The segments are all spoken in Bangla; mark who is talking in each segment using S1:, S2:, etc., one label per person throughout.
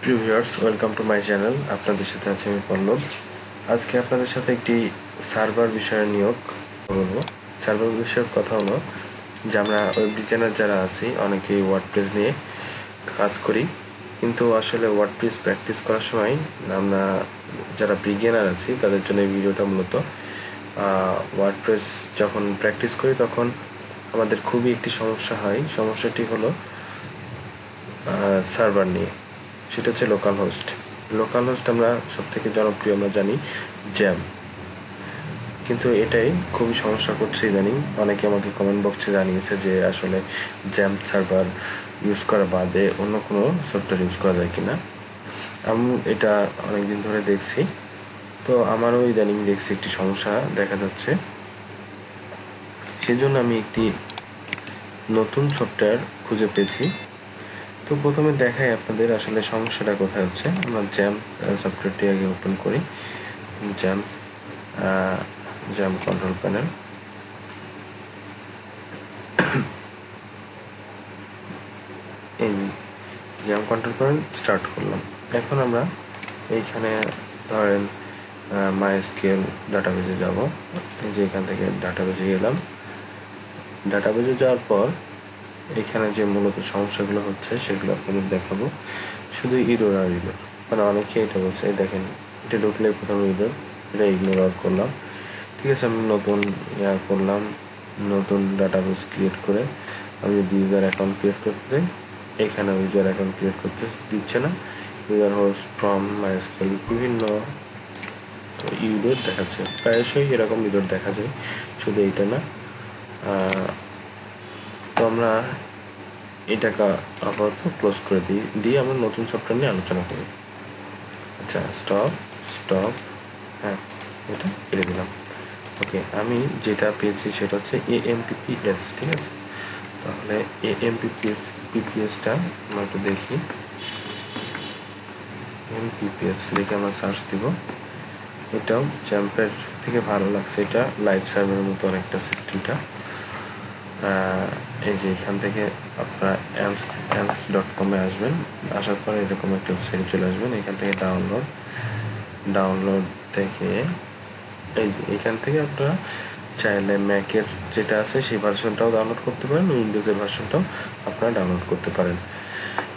S1: প্রিয় viewers, welcome to my channel. আপনাদের সাথে আছে আমি পল্লব। আজকে আপনাদের সাথে একটি সার্ভার বিষয়ে বলবো। সার্ভার বিষয়ক কথা হলো যে আমরা ওয়েব ডিজাইনার যারা আছি অনেকেই ওয়ার্ডপ্রেস নিয়ে কাজ করি, কিন্তু আসলে ওয়ার্ডপ্রেস প্র্যাকটিস করার সময় আমরা যারা বিগিনার আছি তাদের জন্য এই ভিডিওটা মূলত। ওয়ার্ডপ্রেস যখন প্র্যাকটিস করি তখন আমাদের খুবই একটি সমস্যা হয়। সমস্যাটি হলো সার্ভার নিয়ে, সেটা হচ্ছে লোকাল হোস্ট। আমরা সবথেকে জনপ্রিয় আমরা জানি জ্যাম্প, কিন্তু এটাই খুবই সমস্যা করছে ইদানিং। অনেকে আমাকে কমেন্ট বক্সে জানিয়েছে যে আসলে জ্যাম্প সার্ভার ইউজ করা বাদে অন্য কোনো সফটওয়্যার ইউজ করা যায় কিনা। আমি এটা অনেকদিন ধরে দেখছি, তো আমারও ইদানিং দেখছি একটি সমস্যা দেখা যাচ্ছে। সেজন্য আমি একটি নতুন সফটওয়্যার খুঁজে পেয়েছি। তো প্রথমে দেখাই আপনাদের আসলে সমস্যাটা কোথায় হচ্ছে। আমরা জ্যাম্প সফটওয়্যারটি আগে ওপেন করি। XAMPP control panel. এই জ্যাম্প কন্ট্রোল প্যানেল স্টার্ট করলাম। এখন আমরা এইখানে ধরেন মাইএসকিউএল ডাটাবেজে যাব। এই যে এখান থেকে ডাটাবেজে গেলাম। ডাটাবেজে যাওয়ার পর এখানে যে মূলত সমস্যাগুলো হচ্ছে সেগুলো আপনাদের দেখাবো। শুধু ইরর আর ইরর, মানে অনেকে এটা বলছে, এই দেখেন এটা ঢুকলে প্রথমে ইরর, এটা ইগনোর করলাম। ঠিক আছে, আমি নতুন করলাম, নতুন ডাটাবেস ক্রিয়েট করে আমি যদি ইউজার অ্যাকাউন্ট ক্রিয়েট করতে চাই, এখানে ইউজার অ্যাকাউন্ট ক্রিয়েট করতে দিচ্ছে না। ইউজার হোস্ট ফ্রম মাইএসকিউএল বিভিন্ন ইউজার দেখাচ্ছে, প্রায়শই এরকম ইউজার দেখা যায়, শুধু এইটা না। তো আমরা এটাকে আপাতত ক্লোজ করে দিয়ে আমরা নতুন সফটওয়্যার নিয়ে আলোচনা করি। আচ্ছা, স্টপ, হ্যাঁ, এটা কেটে দিলাম। ওকে, আমি যেটা পেয়েছি সেটা হচ্ছে AMPPS। ঠিক আছে, তাহলে AMPPSটা আমরা একটু দেখি। AMPPS লিখে আমরা সার্চ দিব। এটাও জ্যাম্পের থেকে ভালো লাগছে, এটা লাইভ সার্ভারের মতো অনেকটা সিস্টেমটা। এই যে এখান থেকে আপনারা ampss.com আসবেন, আসার পরে এরকম একটা ওয়েবসাইটে চলে আসবেন। এখান থেকে ডাউনলোড থেকে এই যে এখান থেকে আপনারা চাইলে ম্যাকের যেটা আছে সেই ভার্সনটাও ডাউনলোড করতে পারেন, উইন্ডোজের ভার্সনটাও আপনারা ডাউনলোড করতে পারেন।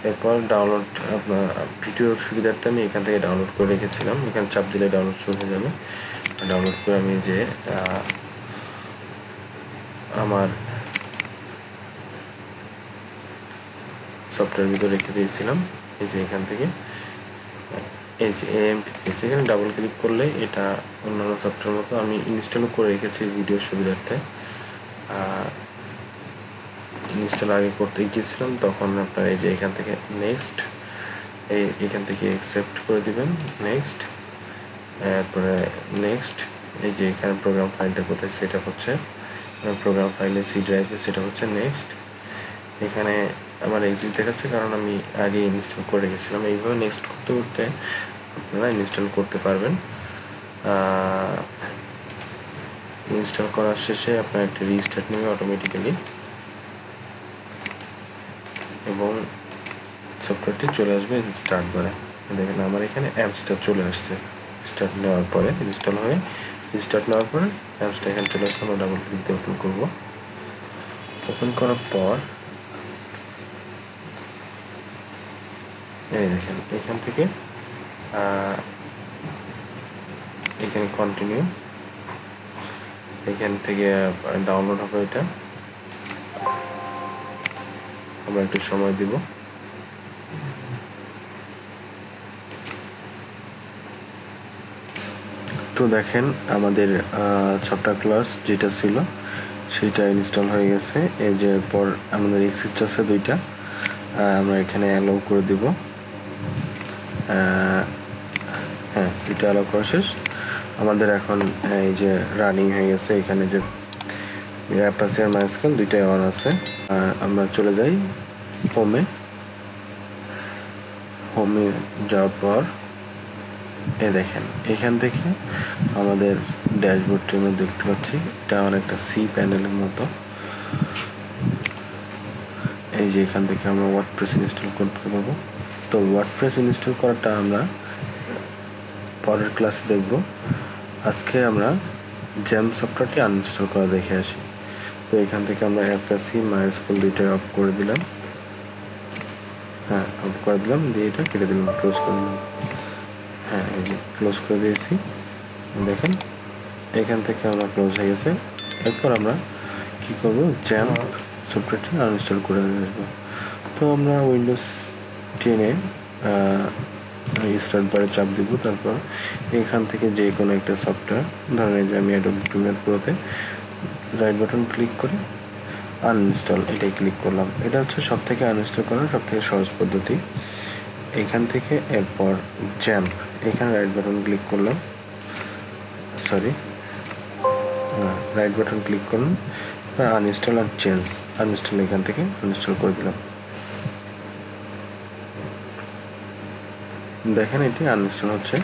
S1: এরপর ডাউনলোড আপনার ভিডিওর সুবিধার্থে আমি এখান থেকে ডাউনলোড করে রেখেছিলাম। এখানে চাপ দিলে ডাউনলোড শুরু হয়ে যাবে। ডাউনলোড করে আমি যে আমার সফটওয়্যার ভিতরে রেখে দিয়েছিলাম, এই যে এখান থেকে এই যে AMPPS, এখানে ডাবল ক্লিক করলে এটা অন্যান্য সফটওয়্যার মতো আমি ইনস্টলও করে রেখেছি ভিডিওর সুবিধার্থে। ইনস্টল আগে করতে গিয়েছিলাম, তখন আপনার এই যে এখান থেকে নেক্সট, এখান থেকে অ্যাকসেপ্ট করে দিবেন, নেক্সট, এরপরে নেক্সট। এই যে এখানে প্রোগ্রাম ফাইলটা কোথায় সেট আপ হচ্ছে, প্রোগ্রাম ফাইলে সি ড্রাইভে সেটা হচ্ছে নেক্সট। এখানে আমার এক্সিট দেখাচ্ছে কারণ আমি আগে ইনস্টল করে রেখেছিলাম। এইভাবে নেক্সট করতে করতে আপনারা ইনস্টল করতে পারবেন। ইনস্টল করার শেষে আপনার একটা রিস্টার্ট নেবে অটোমেটিক্যালি, এবং সফটওয়্যারটি চলে আসবে স্টার্ট বারে। দেখেন আমার এখানে অ্যাম্পসটা চলে আসছে। স্টার্ট নেওয়ার পরে রিস্টার্ট নেওয়ার পরে অ্যাম্পসটা এখানে চলে আসছে। আমরা ডাবল ক্লিক দিয়ে ওপেন করবো। ওপেন করার পর এই দেখেন এখান থেকে এখানে কন্টিনিউ, এখান থেকে ডাউনলোড হবে। এটা আমরা একটু সময় দিব। তো দেখেন আমাদের সফটওয়্যার ক্লাস যেটা ছিল সেইটা ইনস্টল হয়ে গেছে। এই যে পর আমাদের এক্সিস্ট আছে দুইটা, আমরা এখানে অ্যালাউ করে দিব। হ্যাঁ, এটা অ্যালাউ করা শেষ। আমাদের এখন এই যে রানিং হয়ে গেছে। এখানে যে অ্যাপাসি আর মাইএসকিউএল দুইটাই অন আছে। আমরা চলে যাই হোমে যাওয়ার পর এই দেখেন এখান থেকে আমাদের ড্যাশবোর্ডটি আমরা দেখতে পাচ্ছি। এটা অনেকটা সি প্যানেলের মতো। এই যে এখান থেকে আমরা ওয়ার্ডপ্রেস ইনস্টল করতে পারবো। তো ওয়ার্ডপ্রেস ইনস্টল করাটা আমরা পরের ক্লাসে দেখব। আজকে আমরা জ্যাম্প সফটওয়্যারটি আনইনস্টল করা দেখে আসি। তো এখান থেকে আমরা অ্যাপাচি মাইস্কুল দুইটাই অফ করে দিলাম, হ্যাঁ অফ করে দিলাম, দিয়ে এটা কেটে দিলাম, ক্লোজ করে দিলাম। হ্যাঁ এই যে ক্লোজ করে দিয়েছি, দেখেন এখান থেকে আমরা ক্লোজ হয়ে গেছে। এরপর আমরা কি করব, জ্যাম্প সফটওয়্যারটি আনইনস্টল করে আসবো। তো আমরা উইন্ডোজ 10-এ স্টার্ট বারে চাপ দিব, তারপর এখান থেকে যে কোনো একটা সফটওয়্যার, ধরেন যে আমি অ্যাডোব প্রিমিয়ার প্রোতে রাইট বাটন ক্লিক করে আনইনস্টল এটাই ক্লিক করলাম। এটা হচ্ছে সব থেকে আনইনস্টল করার সব থেকে সহজ পদ্ধতি। এখান থেকে এরপর জ্যাম্প, এখানে রাইট বাটন ক্লিক করলাম, রাইট বাটন ক্লিক করলাম, আনইনস্টল আর চেঞ্জ, আনইনস্টল এখান থেকে আনইনস্টল করে দিলাম। দেখেন এটি আনইনস্টল হচ্ছে।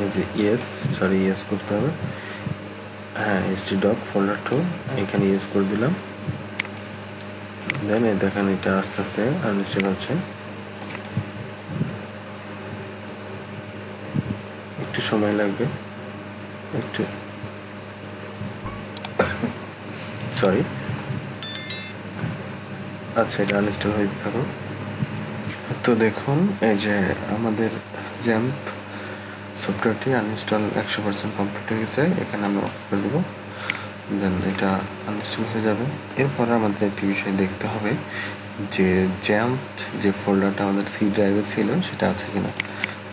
S1: এই যে ইয়েস করতে হবে, হ্যাঁ htdoc ফোল্ডার 2 এখানে ইয়েস করে দিলাম। দেন দেখেন এটা আস্তে আস্তে আনইনস্টল হচ্ছে, একটু সময় লাগবে, একটু সরি। আচ্ছা এটা আনইনস্টল হয়ে থাকুন। তো দেখুন এই যে আমাদের জ্যাম্প সফটওয়্যারটি আনইনস্টল 100% কমপ্লিট হয়ে গেছে। এখানে আমরা অফ করে দেবো, দেন এটা আনইনস্টল হয়ে যাবে। এরপরে আমাদের একটি বিষয় দেখতে হবে যে জ্যাম্প যে ফোল্ডারটা আমাদের সি ড্রাইভে ছিল সেটা আছে কিনা,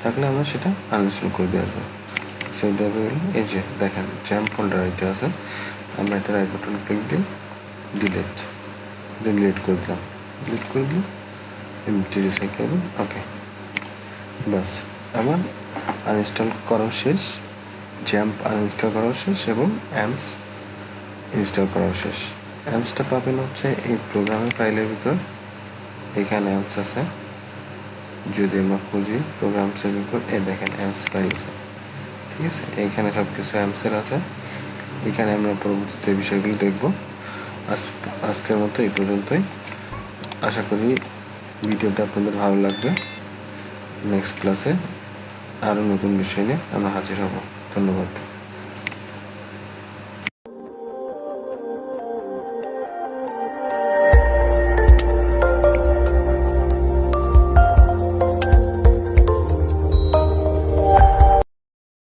S1: থাকলে আমরা সেটা আনইনস্টল করে দিয়ে আসবো। সি ড্রাইভে গেলে এই যে দেখেন জ্যাম্প ফোল্ডার এটা আছে, আমরা এটা রাইট বাটন ক্লিক দিই, ডিলিট করে দিলাম, এমটি রিসাইকেল, ওকে বাস আমার আনইনস্টল করাও শেষ, জ্যাম্প আনইনস্টল করাও শেষ এবং অ্যাম্পস ইনস্টল করাও শেষ। অ্যাম্পসটা পাবেন হচ্ছে এই প্রোগ্রামের ফাইলের ভিতর, এখানে অ্যাম্পস আছে। যদি আমরা খুঁজি প্রোগ্রামসের ভিতর, দেখেন অ্যাম্পস ফাইল আছে, ঠিক আছে, এইখানে সব কিছু অ্যাম্পসের আছে। এখানে আমরা পরবর্তীতে বিষয়গুলো দেখব। আজকের মতো এই পর্যন্তই। আশা করি ভিডিওটা আপনাদের ভালো লাগবে। নেক্সট ক্লাসে আরও নতুন বিষয় নিয়ে আমরা হাজির হব। ধন্যবাদ।